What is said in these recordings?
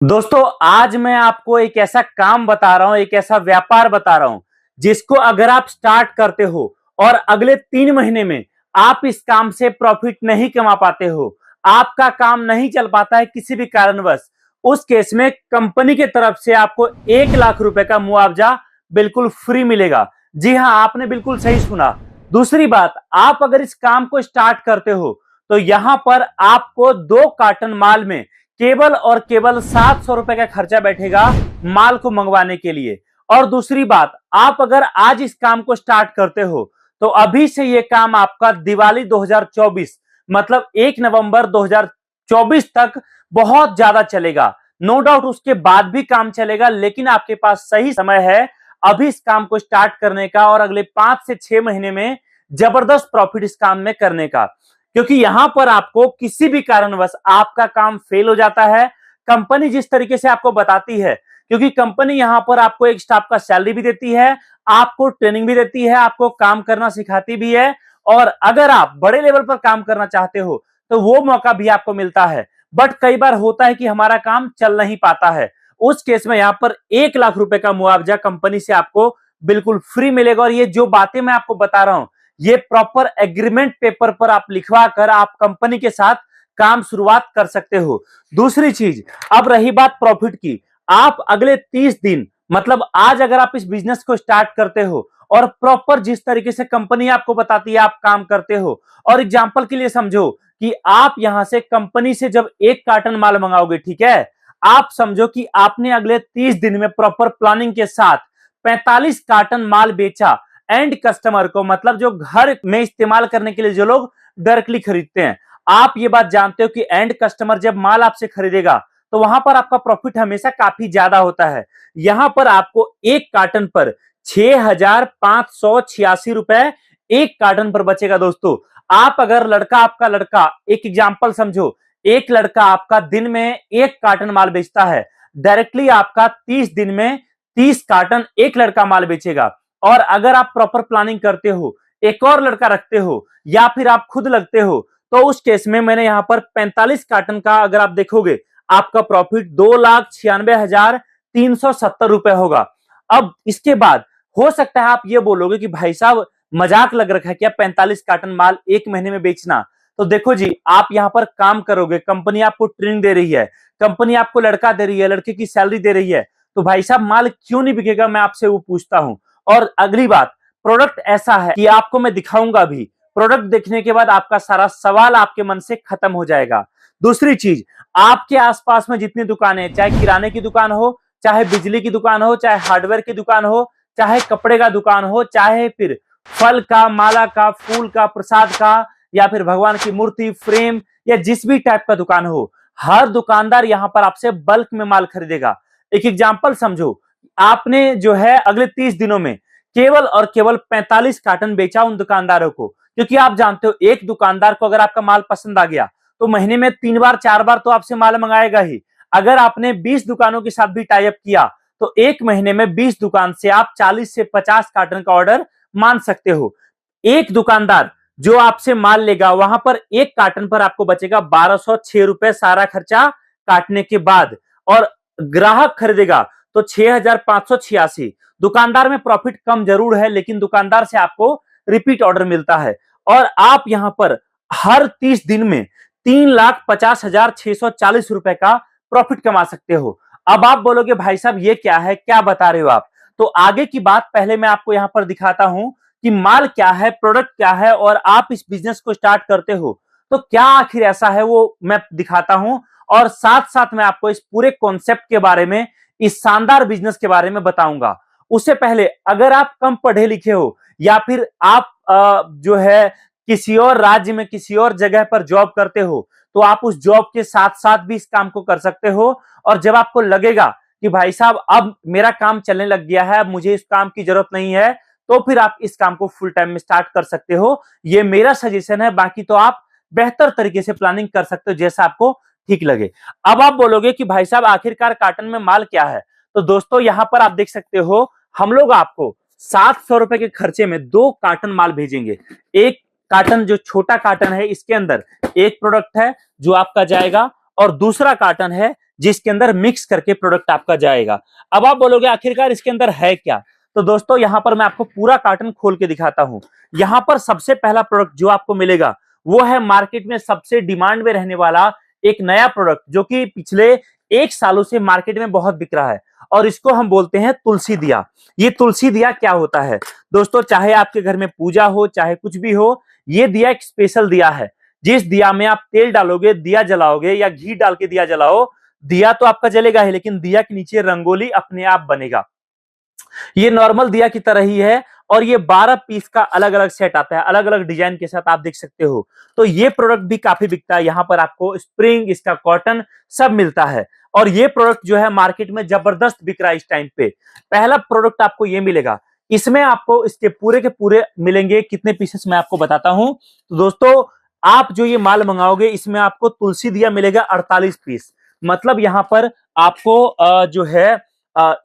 दोस्तों आज मैं आपको एक ऐसा काम बता रहा हूं, एक ऐसा व्यापार बता रहा हूं जिसको अगर आप स्टार्ट करते हो और अगले 3 महीने में आप इस काम से प्रॉफिट नहीं कमा पाते हो, आपका काम नहीं चल पाता है किसी भी कारणवश, उस केस में कंपनी की तरफ से आपको 1 लाख रुपए का मुआवजा बिल्कुल फ्री मिलेगा। जी हां, आपने बिल्कुल सही सुना। दूसरी बात, आप अगर इस काम को स्टार्ट करते हो तो यहां पर आपको 2 कार्टन माल में केवल और केवल 700 रुपए का खर्चा बैठेगा माल को मंगवाने के लिए। और दूसरी बात, आप अगर आज इस काम को स्टार्ट करते हो तो अभी से यह काम आपका दिवाली 2024 मतलब 1 नवंबर 2024 तक बहुत ज्यादा चलेगा। नो डाउट उसके बाद भी काम चलेगा, लेकिन आपके पास सही समय है अभी इस काम को स्टार्ट करने का और अगले 5 से 6 महीने में जबरदस्त प्रॉफिट इस काम में करने का। क्योंकि यहां पर आपको किसी भी कारणवश आपका काम फेल हो जाता है, कंपनी जिस तरीके से आपको बताती है, क्योंकि कंपनी यहां पर आपको एक स्टाफ का सैलरी भी देती है, आपको ट्रेनिंग भी देती है, आपको काम करना सिखाती भी है, और अगर आप बड़े लेवल पर काम करना चाहते हो तो वो मौका भी आपको मिलता है। बट कई बार होता है कि हमारा काम चल नहीं पाता है, उस केस में यहां पर 1 लाख रुपए का मुआवजा कंपनी से आपको बिल्कुल फ्री मिलेगा। और ये जो बातें मैं आपको बता रहा हूं, ये प्रॉपर एग्रीमेंट पेपर पर आप लिखवा कर आप कंपनी के साथ काम शुरुआत कर सकते हो। दूसरी चीज, अब रही बात प्रॉफिट की, आप अगले 30 दिन मतलब आज अगर आप इस बिजनेस को स्टार्ट करते हो और प्रॉपर जिस तरीके से कंपनी आपको बताती है आप काम करते हो, और एग्जांपल के लिए समझो कि आप यहां से कंपनी से जब 1 कार्टन माल मंगाओगे, ठीक है, आप समझो कि आपने अगले 30 दिन में प्रॉपर प्लानिंग के साथ 45 कार्टन माल बेचा एंड कस्टमर को, मतलब जो घर में इस्तेमाल करने के लिए जो लोग डायरेक्टली खरीदते हैं। आप ये बात जानते हो कि एंड कस्टमर जब माल आपसे खरीदेगा तो वहां पर आपका प्रॉफिट हमेशा काफी ज्यादा होता है। यहां पर आपको 1 कार्टन पर 6,586 रुपए 1 कार्टन पर बचेगा। दोस्तों आप अगर आपका लड़का, एक एग्जाम्पल समझो, एक लड़का आपका दिन में 1 कार्टन माल बेचता है, डायरेक्टली आपका 30 दिन में 30 कार्टन एक लड़का माल बेचेगा। और अगर आप प्रॉपर प्लानिंग करते हो, एक और लड़का रखते हो या फिर आप खुद लगते हो, तो उस केस में मैंने यहां पर 45 कार्टन का अगर आप देखोगे, आपका प्रॉफिट 2,96,370 रुपए होगा। अब इसके बाद हो सकता है आप ये बोलोगे कि भाई साहब मजाक लग रखा है क्या 45 कार्टन माल 1 महीने में बेचना। तो देखो जी, आप यहां पर काम करोगे, कंपनी आपको ट्रेनिंग दे रही है, कंपनी आपको लड़का दे रही है, लड़के की सैलरी दे रही है, तो भाई साहब माल क्यों नहीं बिकेगा, मैं आपसे वो पूछता हूं। और अगली बात, प्रोडक्ट ऐसा है कि आपको मैं दिखाऊंगा भी, प्रोडक्ट देखने के बाद आपका सारा सवाल आपके मन से खत्म हो जाएगा। दूसरी चीज, आपके आसपास में जितनी दुकानें, चाहे किराने की दुकान हो, चाहे बिजली की दुकान हो, चाहे हार्डवेयर की दुकान हो, चाहे कपड़े का दुकान हो, चाहे फिर फल का, माला का, फूल का, प्रसाद का, या फिर भगवान की मूर्ति, फ्रेम, या जिस भी टाइप का दुकान हो, हर दुकानदार यहां पर आपसे बल्क में माल खरीदेगा। एक एग्जाम्पल समझो, आपने जो है अगले 30 दिनों में केवल और केवल 45 कार्टन बेचा उन दुकानदारों को, क्योंकि आप जानते हो एक दुकानदार को अगर आपका माल पसंद आ गया तो महीने में 3 बार 4 बार तो आपसे माल मंगाएगा ही। अगर आपने 20 दुकानों के साथ भी टाई अप किया तो एक महीने में 20 दुकान से आप 40 से 50 कार्टन का ऑर्डर मान सकते हो। एक दुकानदार जो आपसे माल लेगा, वहां पर 1 कार्टन पर आपको बचेगा 1,206 रुपए सारा खर्चा काटने के बाद, और ग्राहक खरीदेगा तो 6,586। दुकानदार में प्रॉफिट कम जरूर है, लेकिन दुकानदार से आपको रिपीट ऑर्डर मिलता है। और आप यहां पर हर 30 दिन में 3,50,640 रुपए का प्रॉफिट कमा सकते हो। अब आप बोलोगे भाई साहब ये क्या है, क्या बता रहे हो आप। तो आगे की बात पहले मैं आपको यहां पर दिखाता हूं कि माल क्या है, प्रोडक्ट क्या है, और आप इस बिजनेस को स्टार्ट करते हो तो क्या आखिर ऐसा है, वो मैं दिखाता हूं। और साथ साथ मैं आपको इस पूरे कॉन्सेप्ट के बारे में, इस शानदार बिजनेस के बारे में बताऊंगा। उससे पहले अगर आप कम पढ़े लिखे हो या फिर आप जो है किसी और राज्य में किसी और जगह पर जॉब करते हो, तो आप उस जॉब के साथ साथ भी इस काम को कर सकते हो। और जब आपको लगेगा कि भाई साहब अब मेरा काम चलने लग गया है, अब मुझे इस काम की जरूरत नहीं है, तो फिर आप इस काम को फुल टाइम में स्टार्ट कर सकते हो। ये मेरा सजेशन है, बाकी तो आप बेहतर तरीके से प्लानिंग कर सकते हो जैसा आपको ठीक लगे। अब आप बोलोगे कि भाई साहब आखिरकार कार्टन में माल क्या है, तो दोस्तों यहां पर आप देख सकते हो, हम लोग आपको 700 रुपए के खर्चे में 2 कार्टन माल भेजेंगे। एक कार्टन जो छोटा कार्टन है, इसके अंदर एक प्रोडक्ट है जो आपका जाएगा, और दूसरा कार्टन है जिसके अंदर मिक्स करके प्रोडक्ट आपका जाएगा। अब आप बोलोगे आखिरकार इसके अंदर है क्या, तो दोस्तों यहां पर मैं आपको पूरा कार्टन खोल के दिखाता हूं। यहां पर सबसे पहला प्रोडक्ट जो आपको मिलेगा वो है मार्केट में सबसे डिमांड में रहने वाला एक नया प्रोडक्ट, जो कि पिछले 1 सालों से मार्केट में बहुत बिक रहा है, और इसको हम बोलते हैं तुलसी दिया। ये तुलसी दिया क्या होता है दोस्तों, चाहे आपके घर में पूजा हो चाहे कुछ भी हो, ये दिया एक स्पेशल दिया है। जिस दिया में आप तेल डालोगे, दिया जलाओगे या घी डाल के दिया जलाओ, दिया तो आपका जलेगा ही, लेकिन दिया के नीचे रंगोली अपने आप बनेगा। ये नॉर्मल दिया की तरह ही है, और ये 12 पीस का अलग अलग सेट आता है, अलग अलग डिजाइन के साथ, आप देख सकते हो। तो ये प्रोडक्ट भी काफी बिकता है। यहाँ पर आपको स्प्रिंग, इसका कॉटन सब मिलता है, और ये प्रोडक्ट जो है मार्केट में जबरदस्त बिक रहा है इस टाइम पे। पहला प्रोडक्ट आपको ये मिलेगा, इसमें आपको इसके पूरे के पूरे मिलेंगे कितने पीसेस मैं आपको बताता हूं। तो दोस्तों आप जो ये माल मंगाओगे, इसमें आपको तुलसी दिया मिलेगा 48 पीस। मतलब यहां पर आपको जो है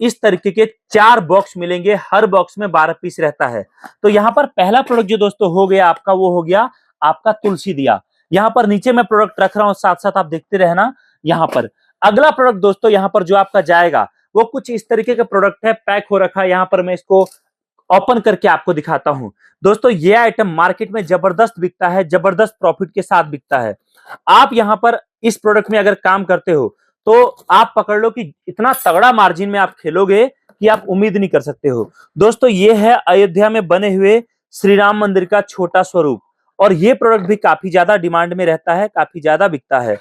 इस तरीके के 4 बॉक्स मिलेंगे, हर बॉक्स में 12 पीस रहता है। तो यहाँ पर पहला प्रोडक्ट जो दोस्तों हो गया आपका, वो हो गया आपका तुलसी दिया। यहाँ पर नीचे मैं प्रोडक्ट रख रहा हूं, साथ साथ आप देखते रहना। यहाँ पर अगला प्रोडक्ट दोस्तों यहाँ पर जो आपका जाएगा वो कुछ इस तरीके का प्रोडक्ट है, पैक हो रखा है। यहाँ पर मैं इसको ओपन करके आपको दिखाता हूं। दोस्तों ये आइटम मार्केट में जबरदस्त बिकता है, जबरदस्त प्रॉफिट के साथ बिकता है। आप यहां पर इस प्रोडक्ट में अगर काम करते हो तो आप पकड़ लो कि इतना तगड़ा मार्जिन में आप खेलोगे कि आप उम्मीद नहीं कर सकते हो। दोस्तों ये है अयोध्या में बने हुए श्री राम मंदिर का छोटा स्वरूप, और ये प्रोडक्ट भी काफी ज्यादा डिमांड में रहता है, काफी ज्यादा बिकता है।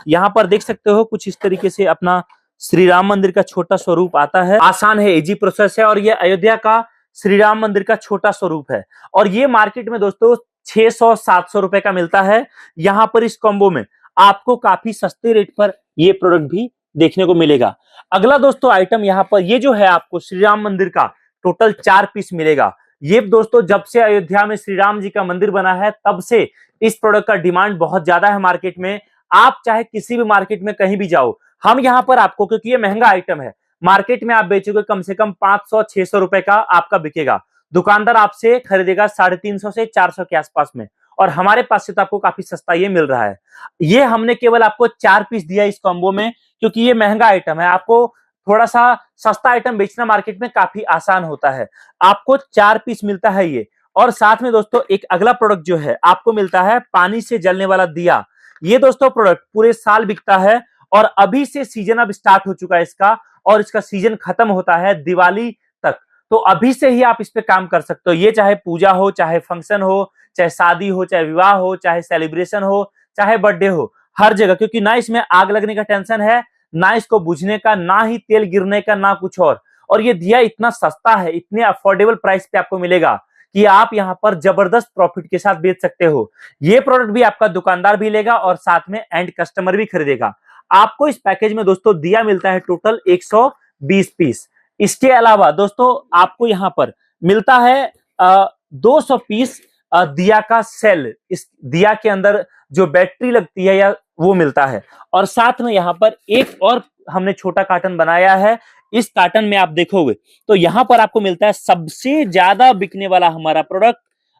यहाँ पर देख सकते हो कुछ इस तरीके से अपना श्री राम मंदिर का छोटा स्वरूप आता है। आसान है, इजी प्रोसेस है, और ये अयोध्या का श्री राम मंदिर का छोटा स्वरूप है। और ये मार्केट में दोस्तों 600-700 रुपए का मिलता है। यहाँ पर इस कॉम्बो में आपको काफी सस्ते रेट पर ये प्रोडक्ट भी देखने को मिलेगा। अगला दोस्तों आइटम यहाँ पर ये जो है, आपको श्री राम मंदिर का टोटल 4 पीस मिलेगा। ये दोस्तों जब से अयोध्या में श्री राम जी का मंदिर बना है, तब से इस प्रोडक्ट का डिमांड बहुत ज्यादा है मार्केट में। आप चाहे किसी भी मार्केट में कहीं भी जाओ, हम यहाँ पर आपको, क्योंकि ये महंगा आइटम है, मार्केट में आप बेचोगे कम से कम 500-600 रुपए का आपका बिकेगा। दुकानदार आपसे खरीदेगा 350 से 400 के आसपास में, और हमारे पास से तो आपको काफी सस्ता ये मिल रहा है। ये हमने केवल आपको 4 पीस दिया इस कॉम्बो में, क्योंकि ये महंगा आइटम है। आपको थोड़ा सा सस्ता आइटम बेचना मार्केट में काफी आसान होता है। आपको 4 पीस मिलता है ये, और साथ में दोस्तों एक अगला प्रोडक्ट जो है आपको मिलता है पानी से जलने वाला दिया। ये दोस्तों प्रोडक्ट पूरे साल बिकता है, और अभी से सीजन अब स्टार्ट हो चुका है इसका, और इसका सीजन खत्म होता है दिवाली तक। तो अभी से ही आप इस पे काम कर सकते हो। ये चाहे पूजा हो, चाहे फंक्शन हो, चाहे शादी हो, चाहे विवाह हो, चाहे सेलिब्रेशन हो, चाहे बर्थडे हो, हर जगह, क्योंकि ना इसमें आग लगने का टेंशन है, ना इसको बुझने का, ना ही तेल गिरने का, ना कुछ और ये दिया इतना सस्ता है, इतने अफोर्डेबल प्राइस पे आपको मिलेगा कि आप यहां पर जबरदस्त प्रॉफिट के साथ बेच सकते हो। ये प्रोडक्ट भी आपका दुकानदार भी लेगा, और साथ में एंड कस्टमर भी खरीदेगा। आपको इस पैकेज में दोस्तों दिया मिलता है टोटल 120 पीस। इसके अलावा दोस्तों आपको यहां पर मिलता है 200 पीस दिया का सेल। इस दिया के अंदर जो बैटरी लगती है या वो मिलता है, और साथ में यहां पर एक और हमने छोटा कार्टन बनाया है। इस कार्टन में आप देखोगे तो यहां पर आपको मिलता है सबसे ज्यादा बिकने वाला हमारा प्रोडक्ट,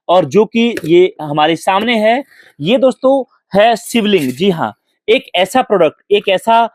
और जो कि ये हमारे सामने है, ये दोस्तों है शिवलिंग। जी हाँ, एक ऐसा प्रोडक्ट, एक ऐसा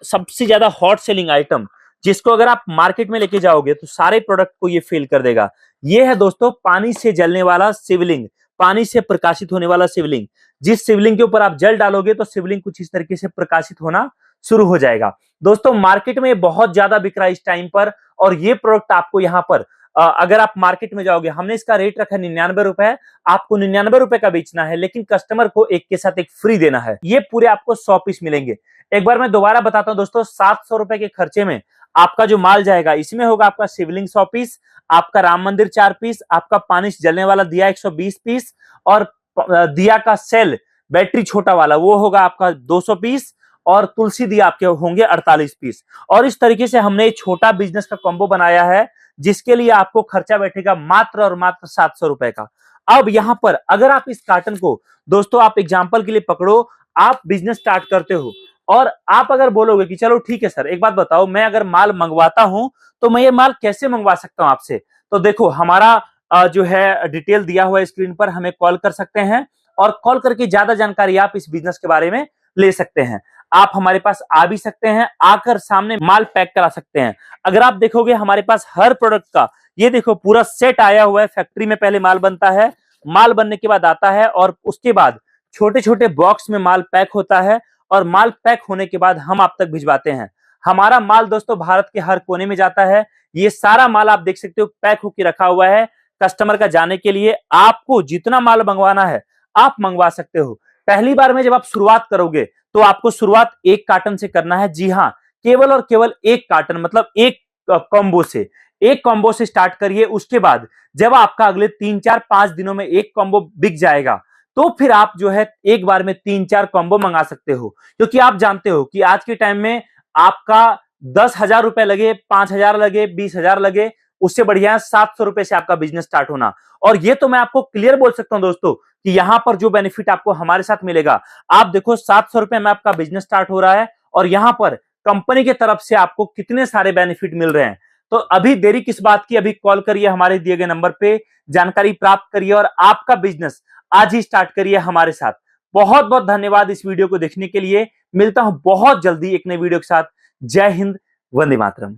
सबसे ज्यादा हॉट सेलिंग आइटम, जिसको अगर आप मार्केट में लेके जाओगे तो सारे प्रोडक्ट को ये फेल कर देगा। ये है दोस्तों पानी से जलने वाला शिवलिंग, पानी से प्रकाशित होने वाला शिवलिंग। जिस शिवलिंग के ऊपर आप जल डालोगे तो शिवलिंग कुछ इस तरीके से प्रकाशित होना शुरू हो जाएगा। दोस्तों मार्केट में बहुत ज्यादा बिक रहा है इस टाइम पर, और ये प्रोडक्ट आपको यहाँ पर अगर आप मार्केट में जाओगे, हमने इसका रेट रखा है 99 रुपए। आपको 99 रुपए का बेचना है, लेकिन कस्टमर को एक के साथ एक फ्री देना है। ये पूरे आपको 100 पीस मिलेंगे। एक बार मैं दोबारा बताता हूं दोस्तों, 700 रुपए के खर्चे में आपका जो माल जाएगा, इसमें होगा आपका शिवलिंग 100 पीस, आपका राम मंदिर 4 पीस, आपका पानी से जलने वाला दिया 120 पीस, और दिया का सेल बैटरी छोटा वाला वो होगा आपका 200 पीस, और तुलसी दिया आपके होंगे 48 पीस। और इस तरीके से हमने छोटा बिजनेस का कॉम्बो बनाया है, जिसके लिए आपको खर्चा बैठेगा मात्र और मात्र 700 रुपए का। अब यहां पर अगर आप इस कार्टन को दोस्तों आप एग्जांपल के लिए पकड़ो, आप बिजनेस स्टार्ट करते हो, और आप अगर बोलोगे कि चलो ठीक है सर, एक बात बताओ, मैं अगर माल मंगवाता हूं तो मैं ये माल कैसे मंगवा सकता हूं आपसे। तो देखो हमारा जो है डिटेल दिया हुआ है स्क्रीन पर, हमें कॉल कर सकते हैं, और कॉल करके ज्यादा जानकारी आप इस बिजनेस के बारे में ले सकते हैं। आप हमारे पास आ भी सकते हैं, आकर सामने माल पैक करा सकते हैं। अगर आप देखोगे हमारे पास हर प्रोडक्ट का ये देखो पूरा सेट आया हुआ है। फैक्ट्री में पहले माल बनता है, माल बनने के बाद आता है और उसके बाद छोटे छोटे बॉक्स में माल पैक होता है और माल पैक होने के बाद हम आप तक भिजवाते हैं। हमारा माल दोस्तों भारत के हर कोने में जाता है। ये सारा माल आप देख सकते हो पैक होकर रखा हुआ है कस्टमर का जाने के लिए। आपको जितना माल मंगवाना है आप मंगवा सकते हो। पहली बार में जब आप शुरुआत करोगे तो आपको शुरुआत 1 कार्टन से करना है। जी हाँ, केवल और केवल 1 कार्टन मतलब एक कॉम्बो से, एक कॉम्बो से स्टार्ट करिए। उसके बाद जब आपका अगले 3-4-5 दिनों में एक कॉम्बो बिक जाएगा तो फिर आप जो है एक बार में 3-4 कॉम्बो मंगा सकते हो। क्योंकि आप जानते हो कि आज के टाइम में आपका 10,000 रुपए लगे, 5,000 लगे, 20,000 लगे, उससे बढ़िया है 700 रुपए से आपका बिजनेस स्टार्ट होना। और ये तो मैं आपको क्लियर बोल सकता हूं दोस्तों कि यहां पर जो बेनिफिट आपको हमारे साथ मिलेगा, आप देखो 700 रुपए में आपका बिजनेस स्टार्ट हो रहा है और यहां पर कंपनी की तरफ से आपको कितने सारे बेनिफिट मिल रहे हैं। तो अभी देरी किस बात की, अभी कॉल करिए हमारे दिए गए नंबर पे, जानकारी प्राप्त करिए और आपका बिजनेस आज ही स्टार्ट करिए हमारे साथ। बहुत बहुत धन्यवाद इस वीडियो को देखने के लिए। मिलता हूं बहुत जल्दी एक नई वीडियो के साथ। जय हिंद, वंदे मातरम।